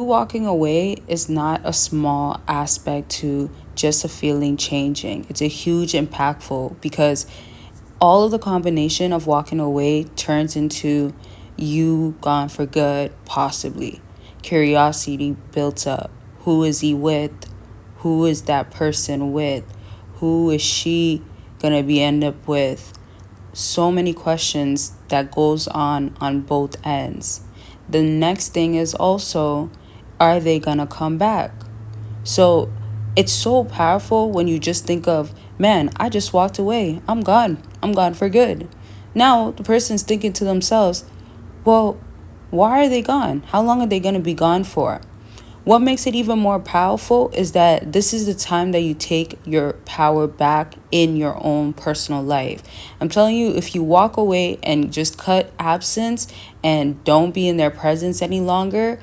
walking away is not a small aspect to just a feeling changing. It's a huge impactful because all of the combination of walking away turns into you gone for good, possibly. Curiosity built up. Who is he with? Who is that person with? Who is she gonna be end up with? So many questions that goes on both ends. The next thing is also, are they gonna come back? So it's so powerful when you just think of, man, I just walked away. I'm gone. I'm gone for good. Now the person's thinking to themselves, well, why are they gone? How long are they going to be gone for? What makes it even more powerful is that this is the time that you take your power back in your own personal life. I'm telling you, if you walk away and just cut absence and don't be in their presence any longer,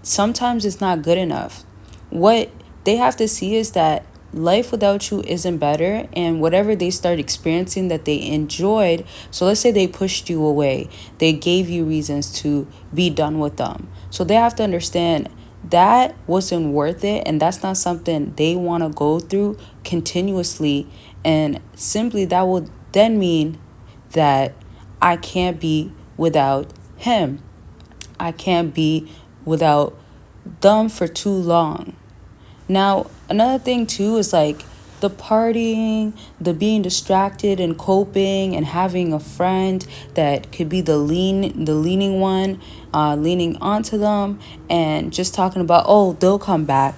sometimes it's not good enough. What they have to see is that life without you isn't better, and whatever they start experiencing that they enjoyed, so let's say they pushed you away, they gave you reasons to be done with them, so they have to understand that wasn't worth it, and that's not something they want to go through continuously. And simply that will then mean that I can't be without him, I can't be without them for too long. Now, another thing too is like the partying, the being distracted and coping, and having a friend that could be the leaning one, leaning onto them and just talking about, oh, they'll come back.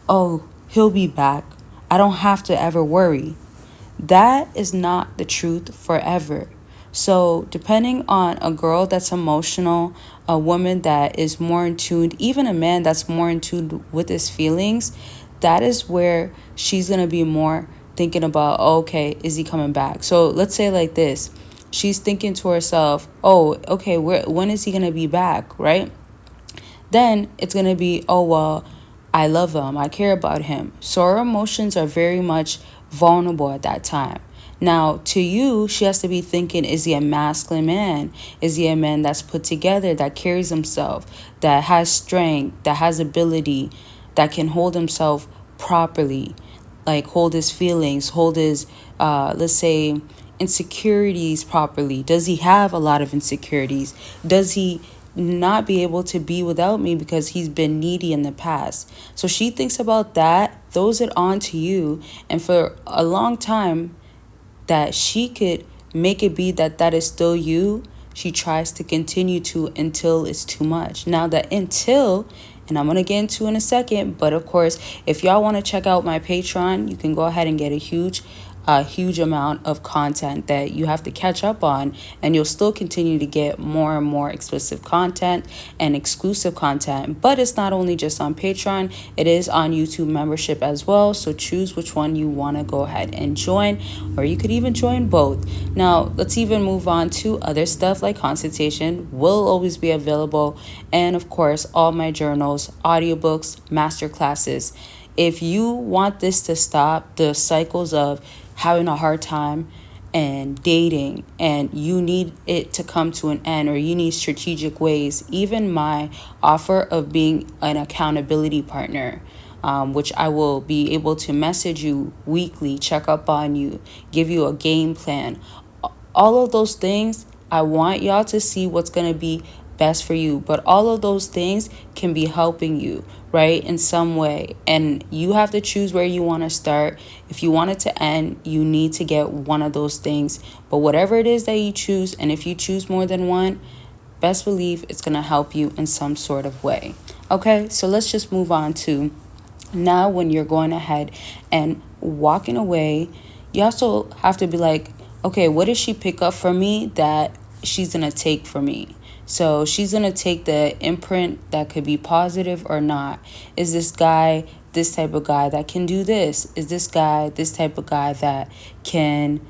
Oh, he'll be back. I don't have to ever worry. That is not the truth forever. So, depending on a girl that's emotional, a woman that is more in tune, even a man that's more in tune with his feelings, that is where she's going to be more thinking about, oh, okay, is he coming back? So, let's say like this. She's thinking to herself, oh, okay, when is he going to be back, right? Then it's going to be, oh, well, I love him. I care about him. So her emotions are very much vulnerable at that time. Now, to you, she has to be thinking, is he a masculine man? Is he a man that's put together, that carries himself, that has strength, that has ability, that can hold himself properly, like hold his feelings, hold his, let's say, insecurities properly? Does he have a lot of insecurities? Does he not be able to be without me because he's been needy in the past? So she thinks about that, throws it on to you, and for a long time that she could make it be that that is still you, she tries to continue to until it's too much. Now that until, and I'm going to get into in a second, but of course, if y'all want to check out my Patreon, you can go ahead and get a huge amount of content that you have to catch up on, and you'll still continue to get more and more explicit content and exclusive content. But it's not only just on Patreon, it is on YouTube membership as well. So choose which one you want to go ahead and join, or you could even join both. Now, let's even move on to other stuff like consultation will always be available, and of course, all my journals, audiobooks, master classes. If you want this to stop, the cycles of having a hard time and dating, and you need it to come to an end, or you need strategic ways, even my offer of being an accountability partner, which I will be able to message you weekly, check up on you, give you a game plan. All of those things, I want y'all to see what's going to be best for you. But all of those things can be helping you, right, in some way. And you have to choose where you want to start. If you want it to end, you need to get one of those things. But whatever it is that you choose, and if you choose more than one, best believe it's going to help you in some sort of way. Okay, so let's just move on to now when you're going ahead and walking away, you also have to be like, okay, what does she pick up from me that she's going to take from me? So she's going to take the imprint that could be positive or not. Is this guy this type of guy that can do this? Is this guy this type of guy that can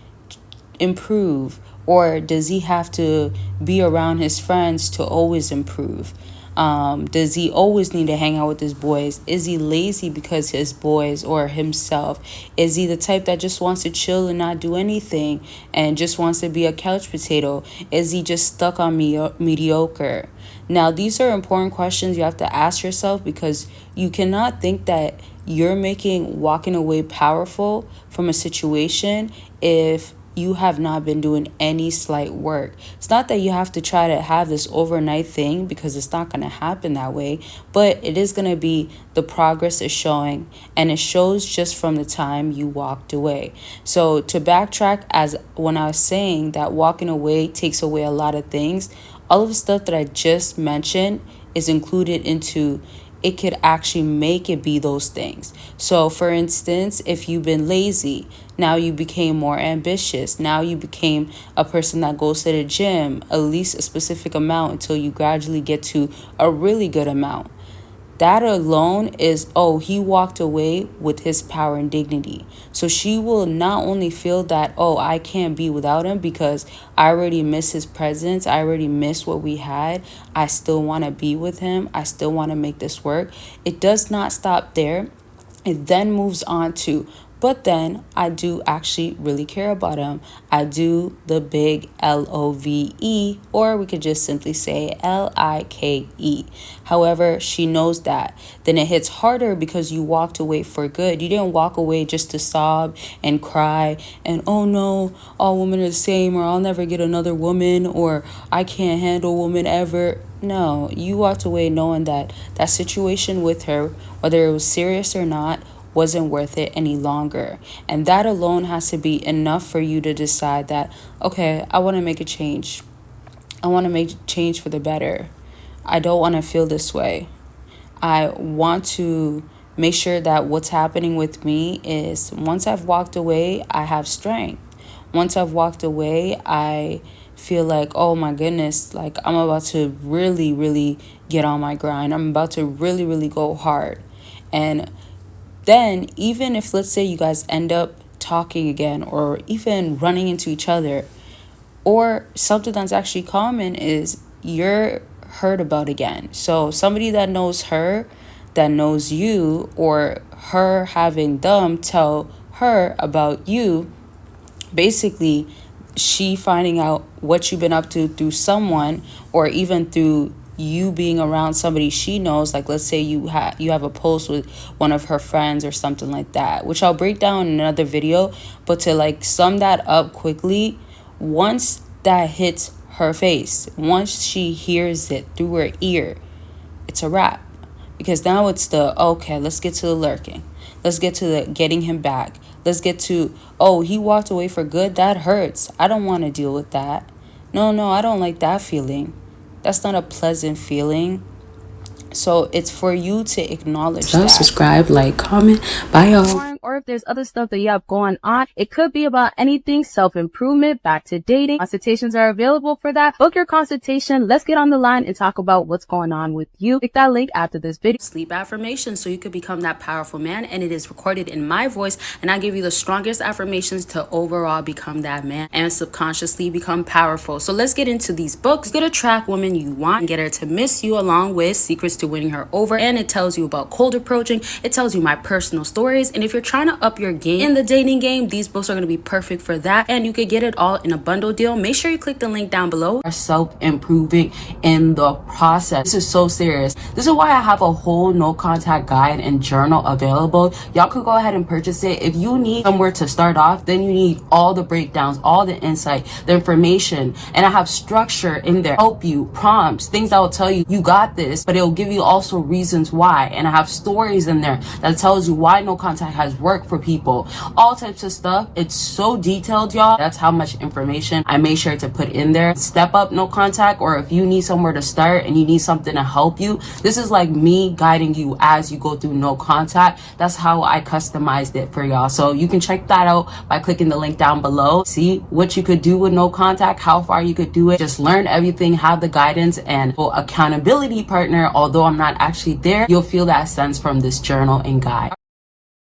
improve? Or does he have to be around his friends to always improve? Does he always need to hang out with his boys? Is he lazy because his boys or himself? Is he the type that just wants to chill and not do anything and just wants to be a couch potato? Is he just stuck on mediocre? Now, these are important questions you have to ask yourself, because you cannot think that you're making walking away powerful from a situation if you have not been doing any slight work. It's not that you have to try to have this overnight thing, because it's not going to happen that way, but it is going to be the progress is showing, and it shows just from the time you walked away. So to backtrack, as when I was saying that walking away takes away a lot of things, all of the stuff that I just mentioned is included into it could actually make it be those things. So for instance, if you've been lazy, now you became more ambitious. Now you became a person that goes to the gym at least a specific amount until you gradually get to a really good amount. That alone is, oh, he walked away with his power and dignity. So she will not only feel that, oh, I can't be without him because I already miss his presence. I already miss what we had. I still want to be with him. I still want to make this work. It does not stop there. It then moves on to, but then I do actually really care about him. I do the big LOVE, or we could just simply say LIKE. However, she knows that. Then it hits harder because you walked away for good. You didn't walk away just to sob and cry and, oh no, all women are the same, or I'll never get another woman, or I can't handle women ever. No, you walked away knowing that that situation with her, whether it was serious or not, wasn't worth it any longer. And that alone has to be enough for you to decide that, okay, I want to make a change. I want to make change for the better. I don't want to feel this way. I want to make sure that what's happening with me is, once I've walked away, I have strength. Once I've walked away, I feel like, oh my goodness, like I'm about to really, really get on my grind. I'm about to really, really go hard. And then even if, let's say, you guys end up talking again, or even running into each other, or something that's actually common is you're heard about again. So somebody that knows her, that knows you, or her having them tell her about you, basically she finding out what you've been up to through someone, or even through you being around somebody she knows. Like, let's say you have a post with one of her friends or something like that, which I'll break down in another video. But to like sum that up quickly, once that hits her face, once she hears it through her ear, it's a wrap. Because now it's the, okay, let's get to the lurking. Let's get to the getting him back. Let's get to, oh, he walked away for good. That hurts. I don't want to deal with that. No, I don't like that feeling. That's not a pleasant feeling. So it's for you to acknowledge that. Subscribe, like, comment. Bye, y'all. Or if there's other stuff that you have going on, it could be about anything self-improvement, back to dating. Consultations are available for that. Book your consultation. Let's get on the line and talk about what's going on with you. Click that link after this video. Sleep affirmations so you could become that powerful man, and it is recorded in my voice, and I give you the strongest affirmations to overall become that man and subconsciously become powerful. So let's get into these books. You could attract women you want and get her to miss you, along with secrets to winning her over, and it tells you about cold approaching. It tells you my personal stories, and if you're trying to up your game in the dating game, these books are going to be perfect for that, and you could get it all in a bundle deal. Make sure you click the link down below. Are self-improving in the process. This is so serious. This is why I have a whole no contact guide and journal available. Y'all could go ahead and purchase it. If you need somewhere to start off, then you need all the breakdowns, all the insight, the information, and I have structure in there, help you, prompts, things that will tell you you got this, but it will give you also reasons why. And I have stories in there that tells you why no contact has worked for people, all types of stuff. It's so detailed, y'all. That's how much information I made sure to put in there. Step up no contact, or if you need somewhere to start and you need something to help you, this is like me guiding you as you go through no contact. That's how I customized it for y'all. So you can check that out by clicking the link down below. See what you could do with no contact, how far you could do it. Just learn everything, have the guidance, and accountability partner. Although I'm not actually there, you'll feel that sense from this journal and guide.